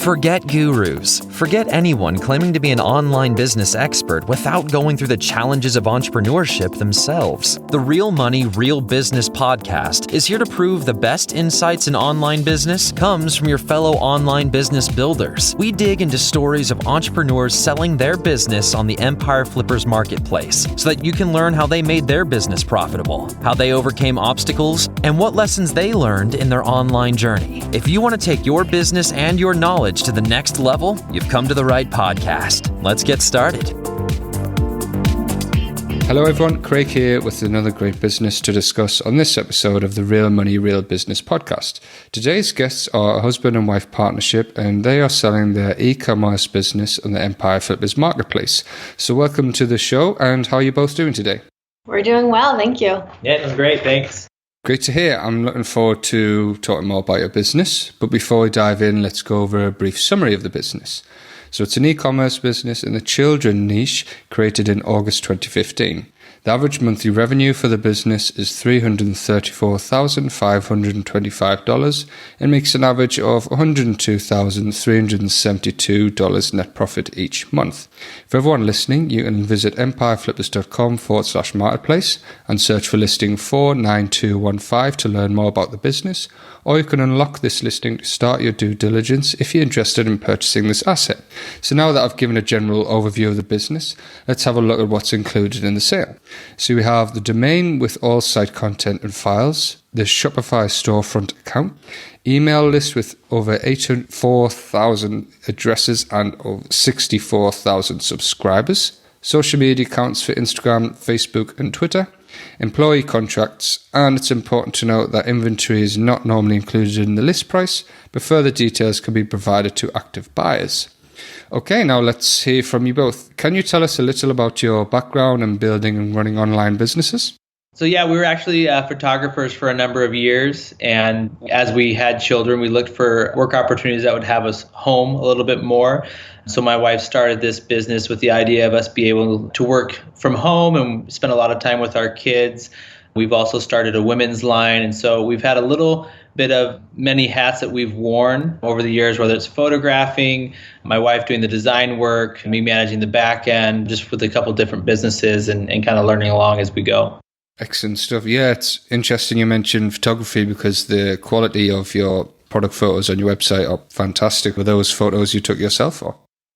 Forget gurus. Forget anyone claiming to be an online business expert without going through the challenges of entrepreneurship themselves. The Real Money, Real Business podcast is here to prove the best insights in online business comes from your fellow online business builders. We dig into stories of entrepreneurs selling their business on the Empire Flippers marketplace so that you can learn how they made their business profitable, how they overcame obstacles, and what lessons they learned in their online journey. If you want to take your business and your knowledge to the next level, you've come to the right podcast. Let's get started. Hello everyone, Craig here with another great business to discuss on this episode of the Real Money, Real Business podcast. Today's guests are a husband and wife partnership and they are selling their e-commerce business on the Empire Flippers marketplace. So welcome to the show, and how are you both doing today? We're doing well, thank you. Yeah, it was great, thanks. Great to hear. I'm looking forward to talking more about your business. But before we dive in, let's go over a brief summary of the business. So it's an e-commerce business in the children niche created in August 2015. The average monthly revenue for the business is $334,525 and makes an average of $102,372 net profit each month. For everyone listening, you can visit empireflippers.com/marketplace and search for listing 49215 to learn more about the business, or you can unlock this listing to start your due diligence if you're interested in purchasing this asset. So now that I've given a general overview of the business, let's have a look at what's included in the sale. So we have the domain with all site content and files, the Shopify storefront account, email list with over 84,000 addresses and over 64,000 subscribers, social media accounts for Instagram, Facebook and Twitter, employee contracts, and it's important to note that inventory is not normally included in the list price, but further details can be provided to active buyers. Okay, now let's hear from you both. Can you tell us a little about your background in building and running online businesses? So yeah, we were actually photographers for a number of years. And as we had children, we looked for work opportunities that would have us home a little bit more. So my wife started this business with the idea of us being able to work from home and spend a lot of time with our kids. We've also started a women's line. And so we've had a little bit of many hats that we've worn over the years, whether it's photographing, my wife doing the design work, me managing the back end, just with a couple different businesses and kind of learning along as we go. Excellent stuff. Yeah, it's interesting you mentioned photography because the quality of your product photos on your website are fantastic. Were those photos you took yourself or?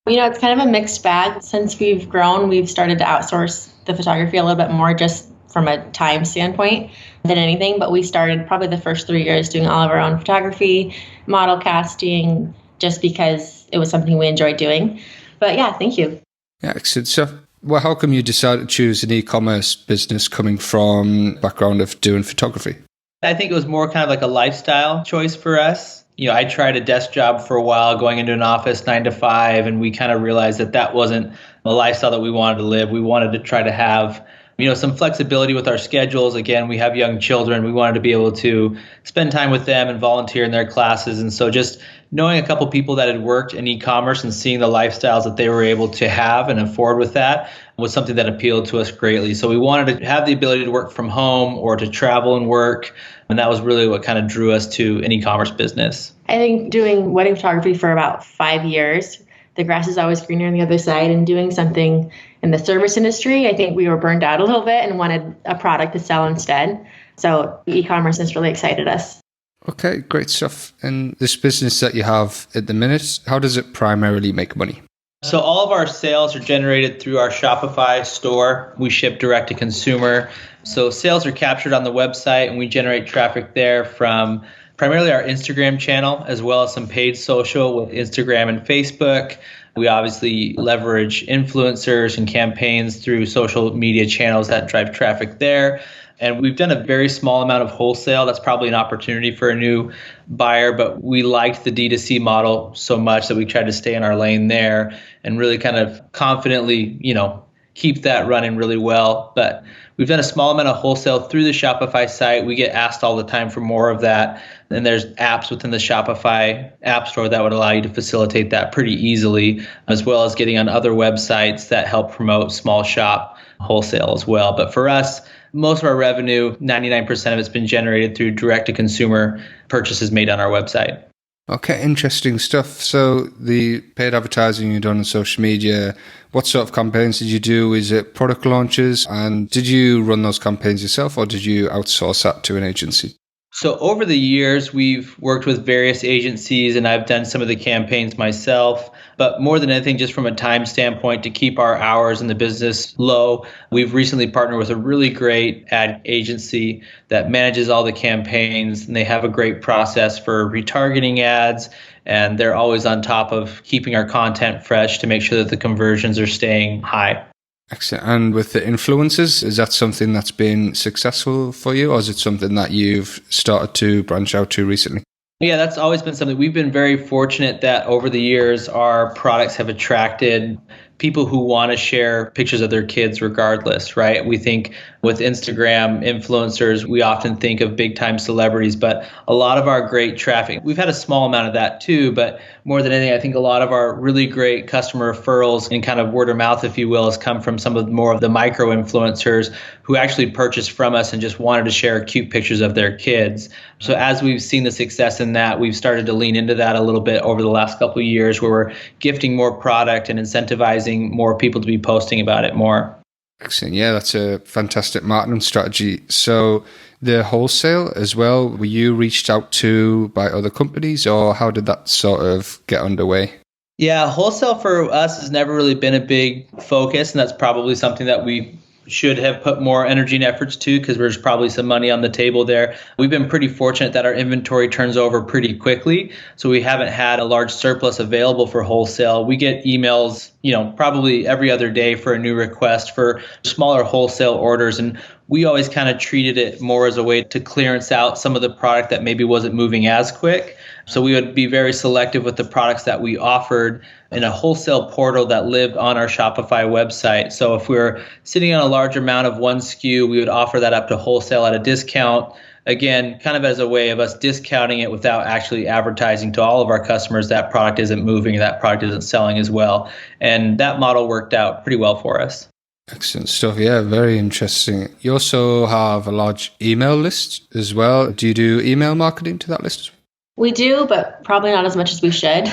You know, it's kind of a mixed bag. Since we've grown, we've started to outsource the photography a little bit more just from a time standpoint than anything. But we started probably the first 3 years doing all of our own photography, model casting, just because it was something we enjoyed doing. But yeah, thank you. Yeah, excellent stuff. Well, how come you decided to choose an e-commerce business coming from a background of doing photography? I think it was more kind of like a lifestyle choice for us. You know, I tried a desk job for a while, going into an office 9 to 5, and we kind of realized that that wasn't a lifestyle that we wanted to live. We wanted to try to have, you know, some flexibility with our schedules. Again, we have young children. We wanted to be able to spend time with them and volunteer in their classes. And so just knowing a couple people that had worked in e-commerce and seeing the lifestyles that they were able to have and afford with that was something that appealed to us greatly. So we wanted to have the ability to work from home or to travel and work. And that was really what kind of drew us to an e-commerce business. I think doing wedding photography for about 5 years, the grass is always greener on the other side, and doing something in the service industry, I think we were burned out a little bit and wanted a product to sell instead. So e-commerce has really excited us. Okay, great stuff. And this business that you have at the minute, how does it primarily make money? So all of our sales are generated through our Shopify store. We ship direct to consumer. So sales are captured on the website and we generate traffic there from primarily our Instagram channel, as well as some paid social with Instagram and Facebook. We obviously leverage influencers and campaigns through social media channels that drive traffic there. And we've done a very small amount of wholesale. That's probably an opportunity for a new buyer, but we liked the D2C model so much that we tried to stay in our lane there and really kind of confidently, you know, keep that running really well. But we've done a small amount of wholesale through the Shopify site. We get asked all the time for more of that. And there's apps within the Shopify app store that would allow you to facilitate that pretty easily, as well as getting on other websites that help promote small shop wholesale as well. But for us, most of our revenue, 99% of it's been generated through direct-to-consumer purchases made on our website. Okay, interesting stuff. So the paid advertising you've done on social media, what sort of campaigns did you do? Is it product launches? And did you run those campaigns yourself or did you outsource that to an agency? So over the years, we've worked with various agencies and I've done some of the campaigns myself. But more than anything, just from a time standpoint, to keep our hours in the business low, we've recently partnered with a really great ad agency that manages all the campaigns, and they have a great process for retargeting ads. And they're always on top of keeping our content fresh to make sure that the conversions are staying high. Excellent. And with the influencers, is that something that's been successful for you, or is it something that you've started to branch out to recently? Yeah, that's always been something. We've been very fortunate that over the years, our products have attracted people who want to share pictures of their kids regardless, right? We think with Instagram influencers, we often think of big time celebrities, but a lot of our great traffic, we've had a small amount of that too, but more than anything, I think a lot of our really great customer referrals and kind of word of mouth, if you will, has come from some of more of the micro influencers who actually purchased from us and just wanted to share cute pictures of their kids. So as we've seen the success in that, we've started to lean into that a little bit over the last couple of years where we're gifting more product and incentivizing more people to be posting about it more. Excellent. Yeah, that's a fantastic marketing strategy. So the wholesale as well, were you reached out to by other companies or how did that sort of get underway? Yeah, wholesale for us has never really been a big focus, and that's probably something that we should have put more energy and efforts to because there's probably some money on the table there. We've been pretty fortunate that our inventory turns over pretty quickly, so we haven't had a large surplus available for wholesale. We get emails, probably every other day for a new request for smaller wholesale orders, and we always kind of treated it more as a way to clearance out some of the product that maybe wasn't moving as quick. So we would be very selective with the products that we offered in a wholesale portal that lived on our Shopify website. So if we were sitting on a large amount of one SKU, we would offer that up to wholesale at a discount. Again, kind of as a way of us discounting it without actually advertising to all of our customers that product isn't moving, that product isn't selling as well. And that model worked out pretty well for us. Excellent stuff. Yeah, very interesting. You also have a large email list as well. Do you do email marketing to that list? We do, but probably not as much as we should.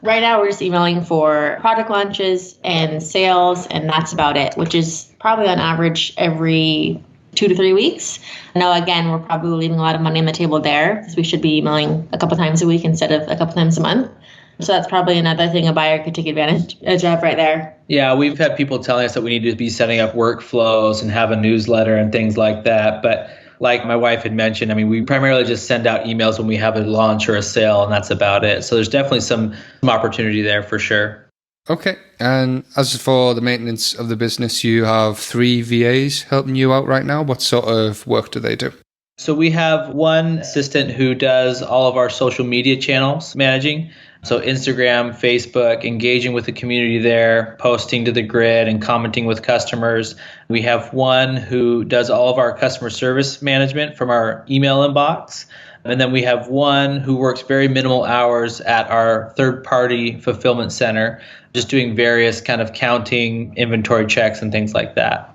Right now, we're just emailing for product launches and sales, and that's about it, which is probably on average every 2 to 3 weeks. Now, again, we're probably leaving a lot of money on the table there because we should be emailing a couple times a week instead of a couple times a month. So that's probably another thing a buyer could take advantage of right there. Yeah, we've had people telling us that we need to be setting up workflows and have a newsletter and things like that. But like my wife had mentioned, we primarily just send out emails when we have a launch or a sale, and that's about it. So there's definitely some opportunity there for sure. Okay. And as for the maintenance of the business, you have 3 VAs helping you out right now. What sort of work do they do? So we have one assistant who does all of our social media channels managing. So Instagram, Facebook, engaging with the community there, posting to the grid and commenting with customers. We have one who does all of our customer service management from our email inbox. And then we have one who works very minimal hours at our third-party fulfillment center, just doing various kind of counting, inventory checks and things like that.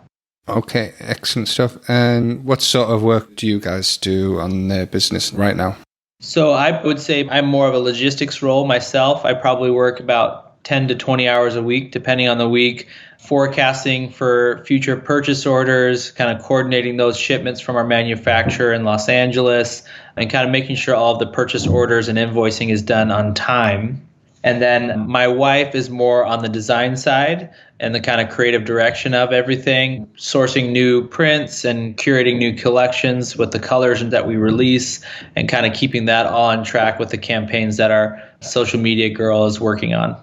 Okay, excellent stuff. And what sort of work do you guys do on the business right now? So I would say I'm more of a logistics role myself. I probably work about 10 to 20 hours a week, depending on the week, forecasting for future purchase orders, kind of coordinating those shipments from our manufacturer in Los Angeles, and kind of making sure all of the purchase orders and invoicing is done on time. And then my wife is more on the design side and the kind of creative direction of everything, sourcing new prints and curating new collections with the colors that we release and kind of keeping that all on track with the campaigns that our social media girl is working on.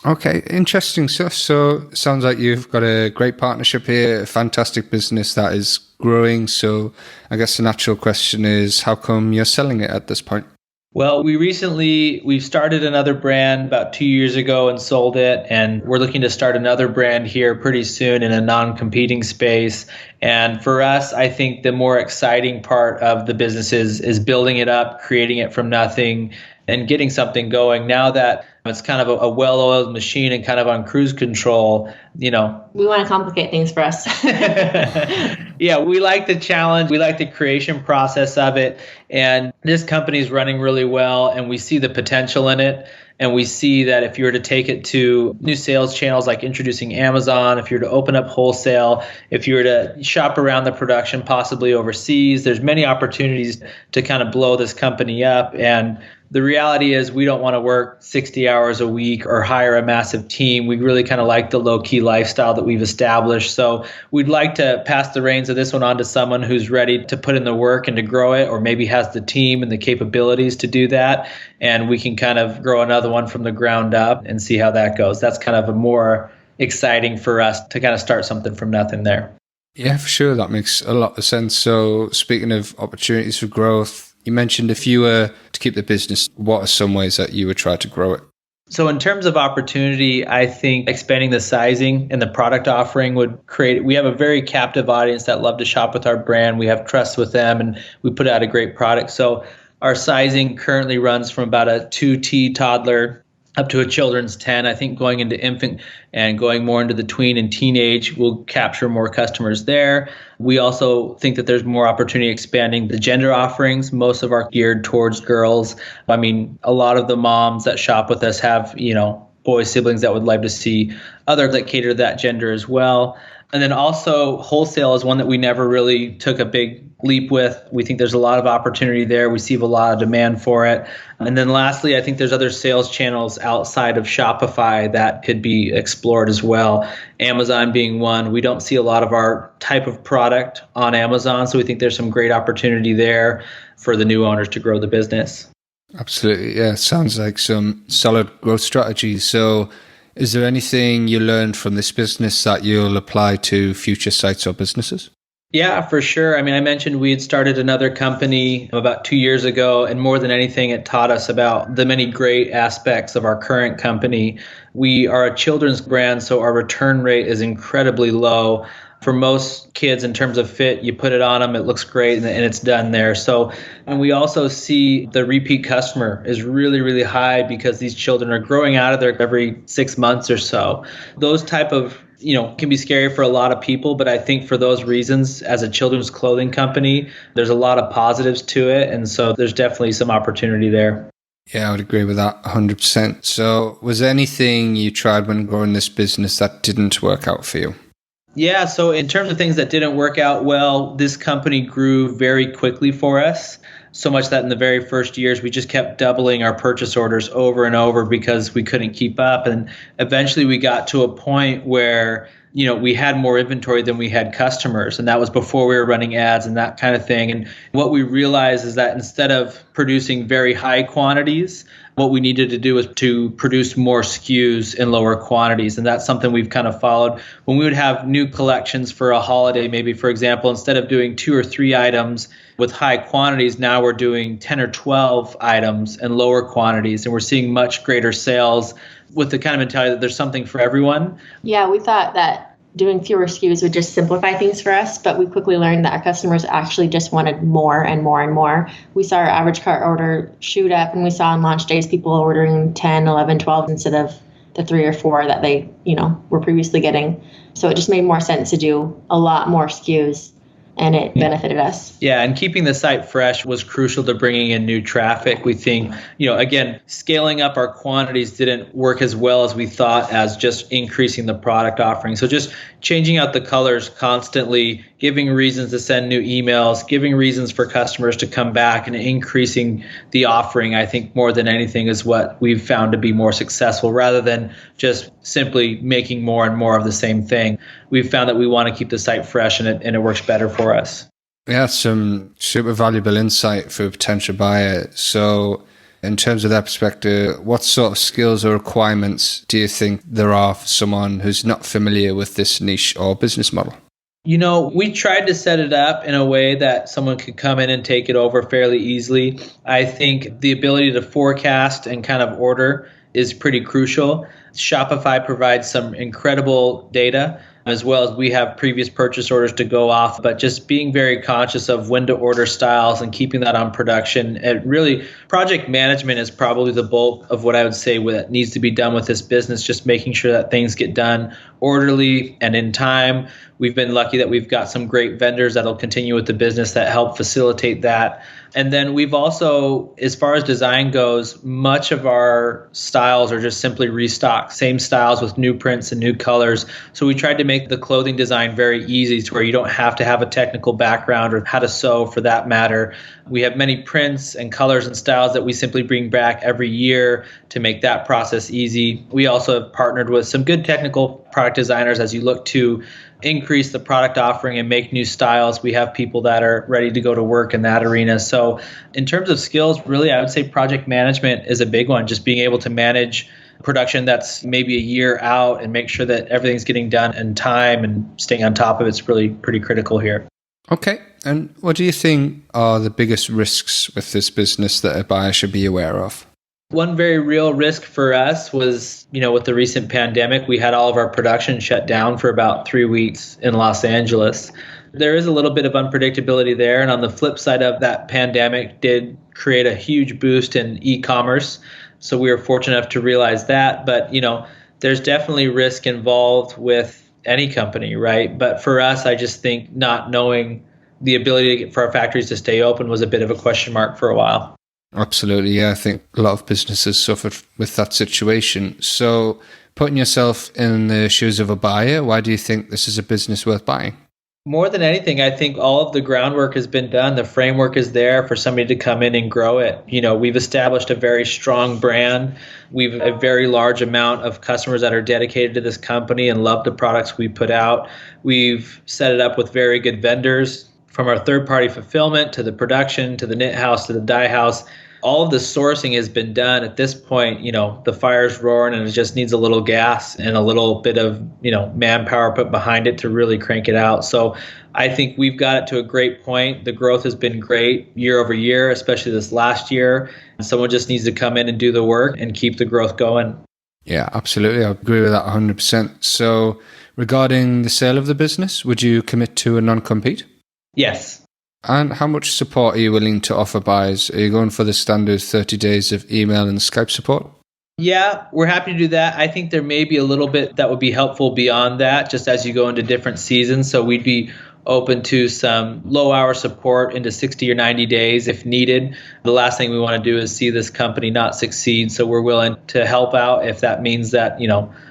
Okay, interesting stuff. So it sounds like you've got a great partnership here, a fantastic business that is growing. So I guess the natural question is, how come you're selling it at this point? Well, we've started another brand about 2 years ago and sold it. And we're looking to start another brand here pretty soon in a non-competing space. And for us, I think the more exciting part of the business is building it up, creating it from nothing, and getting something going. Now that It's kind of a well-oiled machine and kind of on cruise control, you know. We want to complicate things for us. Yeah, we like the challenge. We like the creation process of it. And this company is running really well, and we see the potential in it. And we see that if you were to take it to new sales channels like introducing Amazon, if you were to open up wholesale, if you were to shop around the production, possibly overseas, there's many opportunities to kind of blow this company up. And the reality is we don't want to work 60 hours a week or hire a massive team. We really kind of like the low-key lifestyle that we've established. So we'd like to pass the reins of this one on to someone who's ready to put in the work and to grow it, or maybe has the team and the capabilities to do that. And we can kind of grow another one from the ground up and see how that goes. That's kind of a more exciting for us to kind of start something from nothing there. Yeah, for sure. That makes a lot of sense. So speaking of opportunities for growth, you mentioned if you were to keep the business, what are some ways that you would try to grow it? So in terms of opportunity, I think expanding the sizing and the product offering would create, we have a very captive audience that love to shop with our brand. We have trust with them and we put out a great product. So our sizing currently runs from about a 2T toddler up to a children's 10. I think going into infant and going more into the tween and teenage will capture more customers there. We also think that there's more opportunity expanding the gender offerings. Most of our geared towards girls. I mean, a lot of the moms that shop with us have, boy siblings that would like to see others that cater to that gender as well. And then also wholesale is one that we never really took a big leap with. We think there's a lot of opportunity there. We see a lot of demand for it. And then lastly, I think there's other sales channels outside of Shopify that could be explored as well. Amazon being one. We don't see a lot of our type of product on Amazon, so we think there's some great opportunity there for the new owners to grow the business. Absolutely. Yeah, sounds like some solid growth strategies. So is there anything you learned from this business that you'll apply to future sites or businesses? Yeah, for sure. I mean, I mentioned we had started another company about 2 years ago, and more than anything, it taught us about the many great aspects of our current company. We are a children's brand, so our return rate is incredibly low. For most kids, in terms of fit, you put it on them, it looks great, and it's done there. So, and we also see the repeat customer is really, really high because these children are growing out of there every 6 months or so. Those type of can be scary for a lot of people, but I think for those reasons, as a children's clothing company, there's a lot of positives to it. And so there's definitely some opportunity there. Yeah, I would agree with that 100%. So was there anything you tried when growing this business that didn't work out for you? Yeah, so in terms of things that didn't work out well, this company grew very quickly for us. So much that in the very first years, we just kept doubling our purchase orders over and over because we couldn't keep up. And eventually we got to a point where, we had more inventory than we had customers. And that was before we were running ads and that kind of thing. And what we realized is that instead of producing very high quantities, what we needed to do was to produce more SKUs in lower quantities. And that's something we've kind of followed. When we would have new collections for a holiday, maybe, for example, instead of doing 2 or 3 items with high quantities, now we're doing 10 or 12 items in lower quantities. And we're seeing much greater sales with the kind of mentality that there's something for everyone. Yeah, we thought that doing fewer SKUs would just simplify things for us, but we quickly learned that our customers actually just wanted more and more and more. We saw our average cart order shoot up, and we saw on launch days people ordering 10, 11, 12 instead of the 3 or 4 that they, were previously getting. So it just made more sense to do a lot more SKUs, and it benefited us. Yeah, and keeping the site fresh was crucial to bringing in new traffic. We think, again, scaling up our quantities didn't work as well as we thought as just increasing the product offering. So just changing out the colors constantly, giving reasons to send new emails, giving reasons for customers to come back, and increasing the offering, I think more than anything is what we've found to be more successful rather than just simply making more and more of the same thing. We've found that we want to keep the site fresh and it works better for us. Yeah, some super valuable insight for a potential buyer. So in terms of that perspective, what sort of skills or requirements do you think there are for someone who's not familiar with this niche or business model? We tried to set it up in a way that someone could come in and take it over fairly easily. I think the ability to forecast and kind of order is pretty crucial. Shopify provides some incredible data as well as we have previous purchase orders to go off, but just being very conscious of when to order styles and keeping that on production. And really, project management is probably the bulk of what I would say that needs to be done with this business, just making sure that things get done orderly and in time. We've been lucky that we've got some great vendors that'll continue with the business that help facilitate that. And then we've also, as far as design goes, much of our styles are just simply restocked, same styles with new prints and new colors. So we tried to make the clothing design very easy to where you don't have to have a technical background or how to sew for that matter. We have many prints and colors and styles that we simply bring back every year to make that process easy. We also have partnered with some good technical product designers as you look to increase the product offering and make new styles. We have people that are ready to go to work in that arena. So in terms of skills, really, I would say project management is a big one. Just being able to manage production that's maybe a year out and make sure that everything's getting done in time and staying on top of it's really pretty critical here. Okay. And what do you think are the biggest risks with this business that a buyer should be aware of? One very real risk for us was, with the recent pandemic, we had all of our production shut down for about 3 weeks in Los Angeles. There is a little bit of unpredictability there. And on the flip side of that, pandemic did create a huge boost in e-commerce. So we were fortunate enough to realize that. But, there's definitely risk involved with any company, right? But for us, I just think not knowing the ability for our factories to stay open was a bit of a question mark for a while. Absolutely, yeah. I think a lot of businesses suffered with that situation. So putting yourself in the shoes of a buyer, why do you think this is a business worth buying? More than anything, I think all of the groundwork has been done. The framework is there for somebody to come in and grow it. We've established a very strong brand. We've a very large amount of customers that are dedicated to this company and love the products we put out. We've set it up with very good vendors, from our third-party fulfillment to the production to the knit house to the dye house. All of the sourcing has been done. At this point, the fire's roaring and it just needs a little gas and a little bit of, manpower put behind it to really crank it out. So I think we've got it to a great point. The growth has been great year over year, especially this last year. Someone just needs to come in and do the work and keep the growth going. Yeah, absolutely. I agree with that 100%. So regarding the sale of the business, would you commit to a non-compete? Yes. And how much support are you willing to offer buyers? Are you going for the standard 30 days of email and Skype support? Yeah, we're happy to do that. I think there may be a little bit that would be helpful beyond that, just as you go into different seasons. So we'd be open to some low-hour support into 60 or 90 days if needed. The last thing we want to do is see this company not succeed. So we're willing to help out if that means that,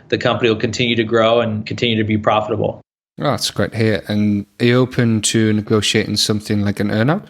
the company will continue to grow and continue to be profitable. Oh, that's great to hear. And are you open to negotiating something like an earnout?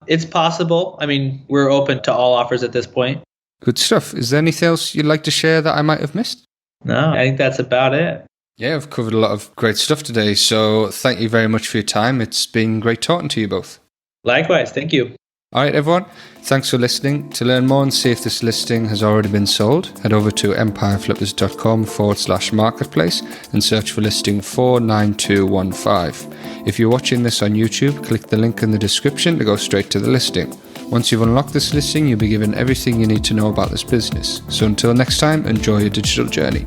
It's possible. I mean, we're open to all offers at this point. Good stuff. Is there anything else you'd like to share that I might have missed? No, I think that's about it. Yeah, I've covered a lot of great stuff today. So thank you very much for your time. It's been great talking to you both. Likewise. Thank you. All right, everyone. Thanks for listening. To learn more and see if this listing has already been sold, head over to empireflippers.com/marketplace and search for listing 49215. If you're watching this on YouTube, click the link in the description to go straight to the listing. Once you've unlocked this listing, you'll be given everything you need to know about this business. So until next time, enjoy your digital journey.